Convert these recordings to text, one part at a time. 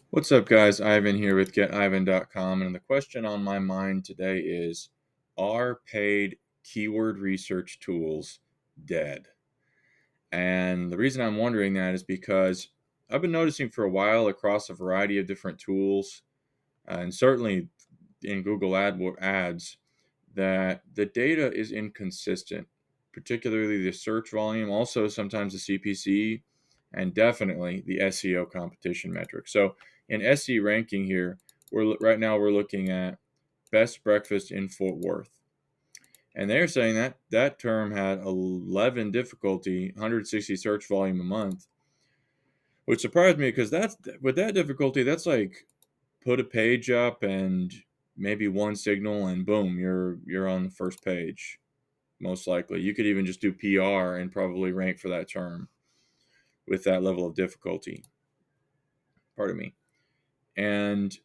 What's up, guys? Ivan here with GetIvan.com, and the question on my mind today is, are paid keyword research tools dead? And the reason I'm wondering that is because I've been noticing for a while across a variety of different tools, and certainly in Google Ads, that the data is inconsistent, particularly the search volume, also sometimes the CPC, and definitely the SEO competition metric. So in SE ranking here, right now we're looking at best breakfast in Fort Worth. And they're saying that that term had 11 difficulty, 160 search volume a month, which surprised me because that's with that difficulty, that's like put a page up and maybe one signal and boom, you're on the first page. Most likely. You could even just do PR and probably rank for that term with that level of difficulty. Pardon me. And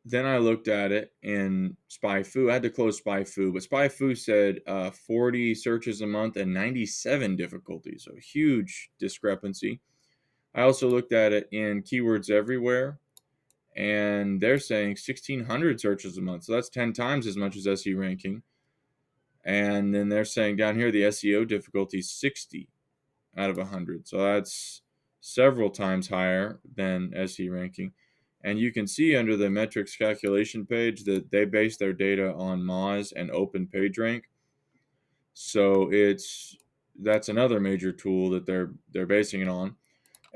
then I looked at it in SpyFu. I had to close SpyFu, but SpyFu said 40 searches a month and 97 difficulties. So huge discrepancy. I also looked at it in Keywords Everywhere, and they're saying 1,600 searches a month. So that's 10 times as much as SE ranking. And then they're saying down here the SEO difficulty is 60 out of 100. So that's several times higher than SE ranking. And you can see under the metrics calculation page that they base their data on Moz and Open PageRank. So that's another major tool that they're basing it on.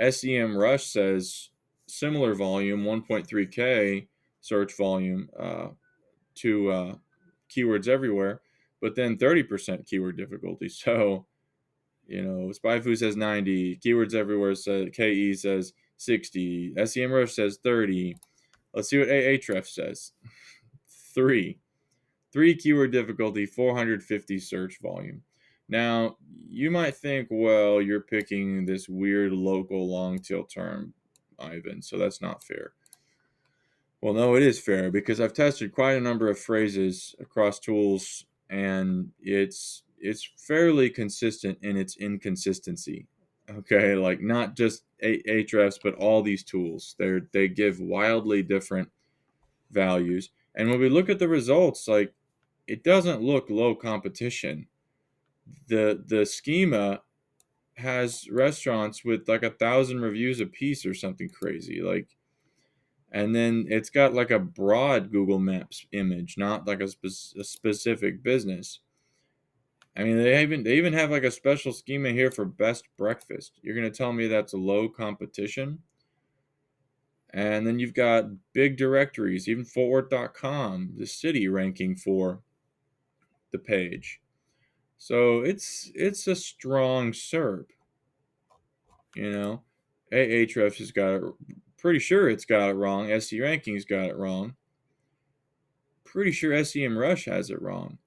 SEMrush says similar volume, 1.3K search volume to keywords everywhere, but then 30% keyword difficulty. So SpyFu says 90, Keywords Everywhere says KE says 60, SEMrush says 30. Let's see what Ahrefs says. 3. 3 keyword difficulty, 450 search volume. Now, you might think, well, you're picking this weird local long tail term, Ivan, so that's not fair. Well, no, it is fair because I've tested quite a number of phrases across tools, and it's fairly consistent in its inconsistency. Okay, like not just Ahrefs, but all these tools. They give wildly different values, and when we look at the results, like it doesn't look low competition. The schema has restaurants with like 1,000 reviews a piece or something crazy. Like, and then it's got like a broad Google Maps image, not like a specific business. I mean, they even have like a special schema here for best breakfast. You're gonna tell me that's a low competition? And then you've got big directories, even fortworth.com, the city ranking for the page. So it's a strong SERP, you know. Ahrefs has got it, pretty sure it's got it wrong. SE Ranking's got it wrong. Pretty sure SEMrush has it wrong.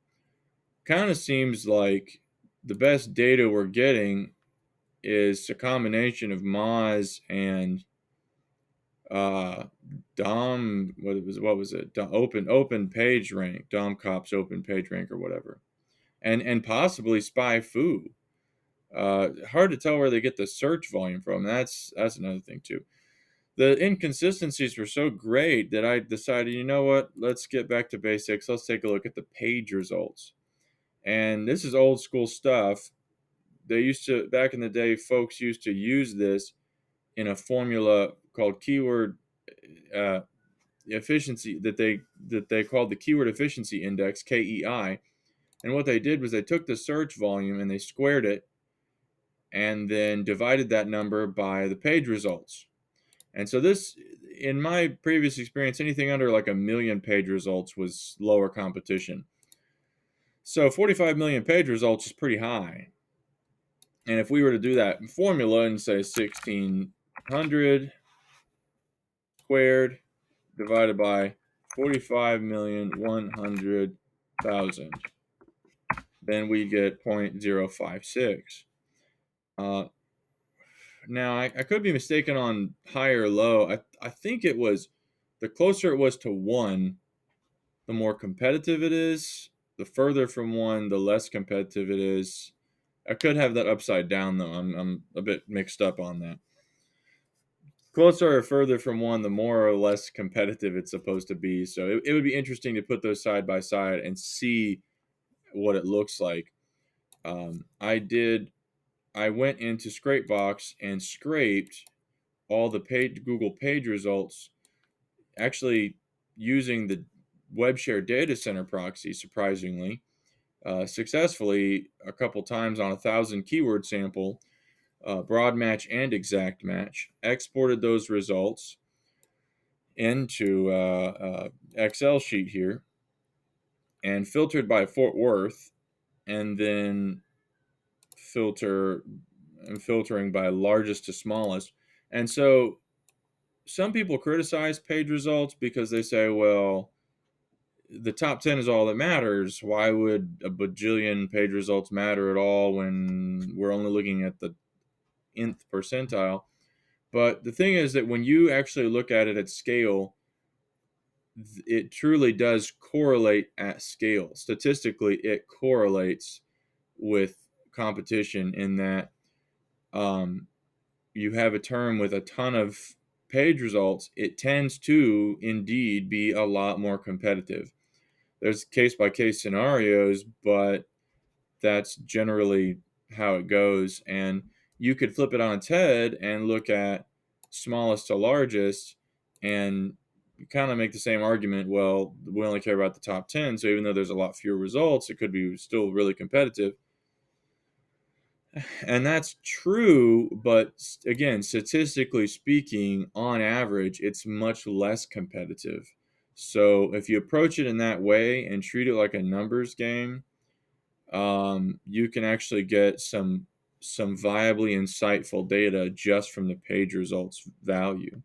Kind of seems like the best data we're getting is a combination of Moz and uh, Dom. What was it? Open Page Rank. Dom Cop's Open Page Rank or whatever, and possibly SpyFu. Hard to tell where they get the search volume from. That's another thing too. The inconsistencies were so great that I decided, you know what? Let's get back to basics. Let's take a look at the page results. And this is old school stuff. They used to, back in the day, folks used to use this in a formula called keyword uh, efficiency that they called the keyword efficiency index, KEI. And what they did was they took the search volume and they squared it and then divided that number by the page results. And so this, in my previous experience, anything under like a million page results was lower competition. So 45 million page results is pretty high. And if we were to do that formula and say 1,600 squared divided by 45,100,000, then we get 0.056. Now, I could be mistaken on high or low. I think it was the closer it was to 1, the more competitive it is. The further from 1, the less competitive it is. I could have that upside down, though. I'm a bit mixed up on that. closer or further from one, the more or less competitive it's supposed to be. So it would be interesting to put those side by side and see what it looks like. I did. I went into Scrapebox and scraped all the Google page results, actually using the WebShare data center proxy, surprisingly, successfully a couple times on 1,000 keyword sample, broad match and exact match. Exported those results into Excel sheet here and filtered by Fort Worth, and then filter filtering by largest to smallest. And so some people criticize page results because they say, well, the top 10 is all that matters. Why would a bajillion page results matter at all when we're only looking at the nth percentile? But the thing is that when you actually look at it at scale, it truly does correlate at scale. Statistically, it correlates with competition in that um, you have a term with a ton of page results, it tends to indeed be a lot more competitive. There's case by case scenarios, but that's generally how it goes. And you could flip it on its head and look at smallest to largest and kind of make the same argument. Well, we only care about the top 10. So even though there's a lot fewer results, it could be still really competitive. And that's true, but again, statistically speaking, on average, it's much less competitive. So if you approach it in that way and treat it like a numbers game, you can actually get some viably insightful data just from the page results value.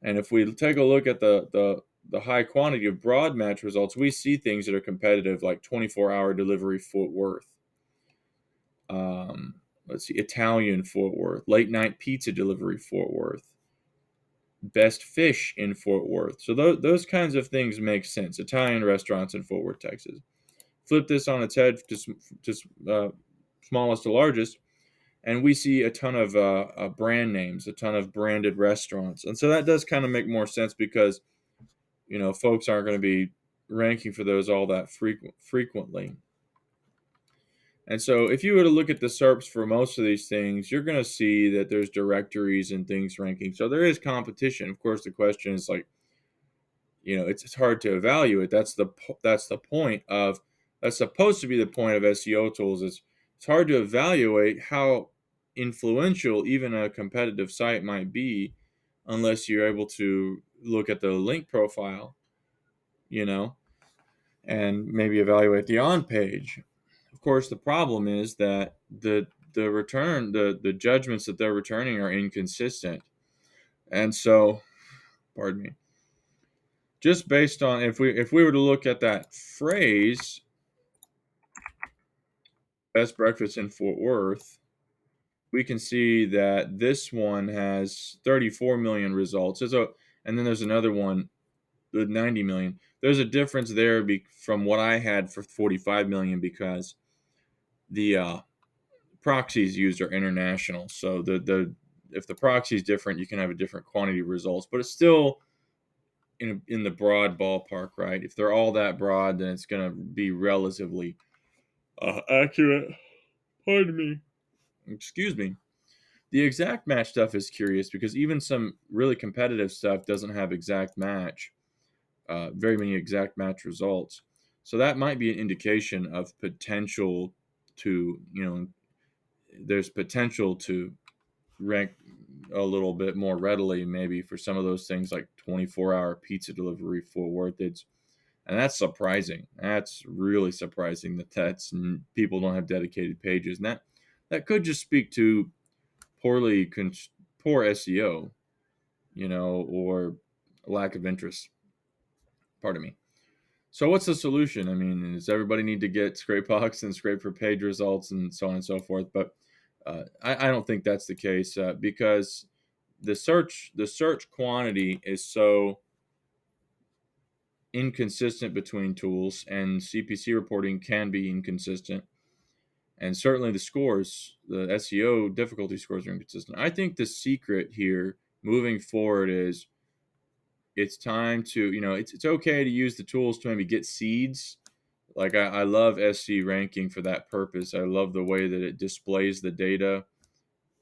And if we take a look at the high quantity of broad match results, we see things that are competitive, like 24-hour delivery Fort Worth. Let's see, Italian Fort Worth, late night pizza delivery Fort Worth, best fish in Fort Worth. So those kinds of things make sense. Italian restaurants in Fort Worth, Texas. Flip this on its head to smallest to largest, and we see a ton of brand names, a ton of branded restaurants. And so that does kind of make more sense because, folks aren't going to be ranking for those all that frequently. And so if you were to look at the SERPs for most of these things, you're going to see that there's directories and things ranking. So there is competition. Of course, the question is like, it's hard to evaluate. That's the point of that's supposed to be the point of SEO tools. It's hard to evaluate how influential even a competitive site might be unless you're able to look at the link profile, you know, and maybe evaluate the on page. Of course, the problem is that the judgments that they're returning are inconsistent. And so, pardon me, just based on if we were to look at that phrase, best breakfast in Fort Worth, we can see that this one has 34 million results. And then there's another one with 90 million. There's a difference there from what I had for 45 million because the proxies used are international. So if the proxy is different, you can have a different quantity of results, but it's still in the broad ballpark, right? If they're all that broad, then it's going to be relatively accurate. Pardon me. Excuse me. The exact match stuff is curious because even some really competitive stuff doesn't have exact match, very many exact match results. So that might be an indication of potential to, there's potential to rank a little bit more readily maybe for some of those things like 24-hour pizza delivery Fort Worth. And that's surprising. That's really surprising that people don't have dedicated pages. And that could just speak to poor SEO, or lack of interest. Pardon me. So what's the solution? I mean, does everybody need to get Scrapebox and scrape for page results and so on and so forth? But I don't think that's the case because the search quantity is so inconsistent between tools, and CPC reporting can be inconsistent. And certainly the SEO difficulty scores are inconsistent. I think the secret here moving forward is it's time to, it's okay to use the tools to maybe get seeds. Like I love SC ranking for that purpose. I love the way that it displays the data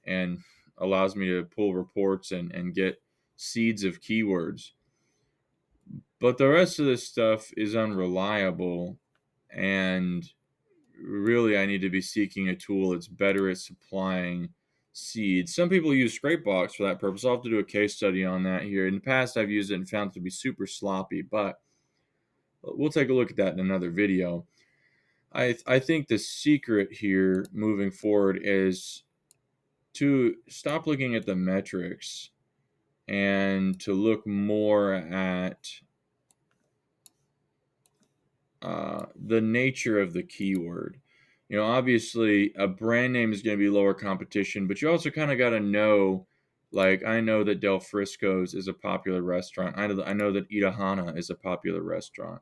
and allows me to pull reports and get seeds of keywords. But the rest of this stuff is unreliable, and really I need to be seeking a tool that's better at supplying seeds. Some people use Scrapebox for that purpose. I'll have to do a case study on that here. In the past, I've used it and found it to be super sloppy, but we'll take a look at that in another video. I think the secret here moving forward is to stop looking at the metrics and to look more at the nature of the keyword. Obviously, a brand name is going to be lower competition, but you also kind of got to know. Like, I know that Del Frisco's is a popular restaurant. I know that Itahana is a popular restaurant.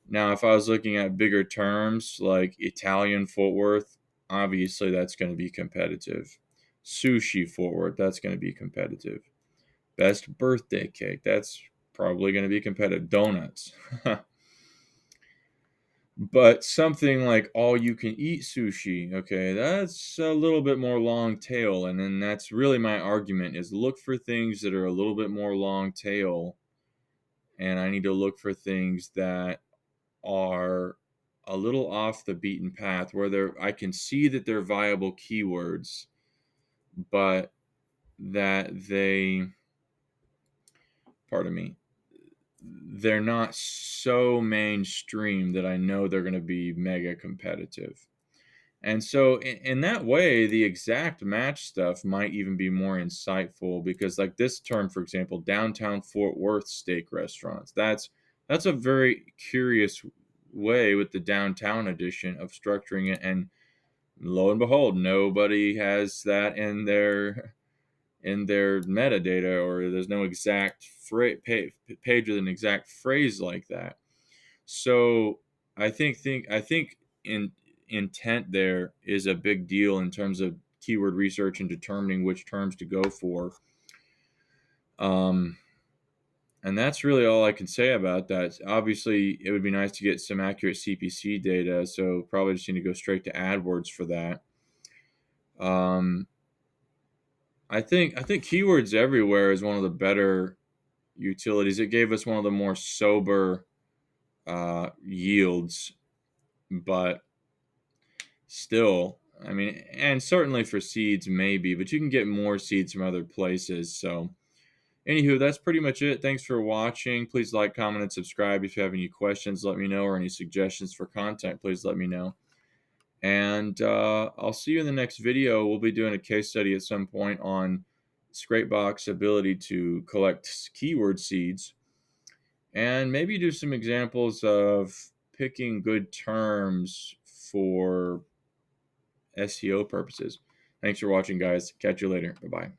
Now, if I was looking at bigger terms like Italian Fort Worth, obviously that's going to be competitive. Sushi Fort Worth, that's going to be competitive. Best birthday cake, that's probably going to be competitive. Donuts. But something like all you can eat sushi, okay, that's a little bit more long tail. And then that's really my argument is look for things that are a little bit more long tail. And I need to look for things that are a little off the beaten path where I can see that they're viable keywords, but that pardon me, they're not so mainstream that I know they're going to be mega competitive. And so in that way, the exact match stuff might even be more insightful because like this term, for example, downtown Fort Worth steak restaurants, that's a very curious way with the downtown edition of structuring it. And lo and behold, nobody has that in their metadata, or there's no exact page with an exact phrase like that. So I think in intent there is a big deal in terms of keyword research and determining which terms to go for. Um, and that's really all I can say about that. Obviously, it would be nice to get some accurate CPC data, so probably just need to go straight to AdWords for that. Um, I think keywords everywhere is one of the better utilities. It gave us one of the more sober yields, but still, I mean, and certainly for seeds, maybe, but you can get more seeds from other places. So, anywho, that's pretty much it. Thanks for watching. Please like, comment, and subscribe. If you have any questions, let me know, or any suggestions for content, please let me know. And I'll see you in the next video. We'll be doing a case study at some point on Scrapebox's ability to collect keyword seeds, and maybe do some examples of picking good terms for SEO purposes. Thanks for watching, guys. Catch you later. Bye-bye.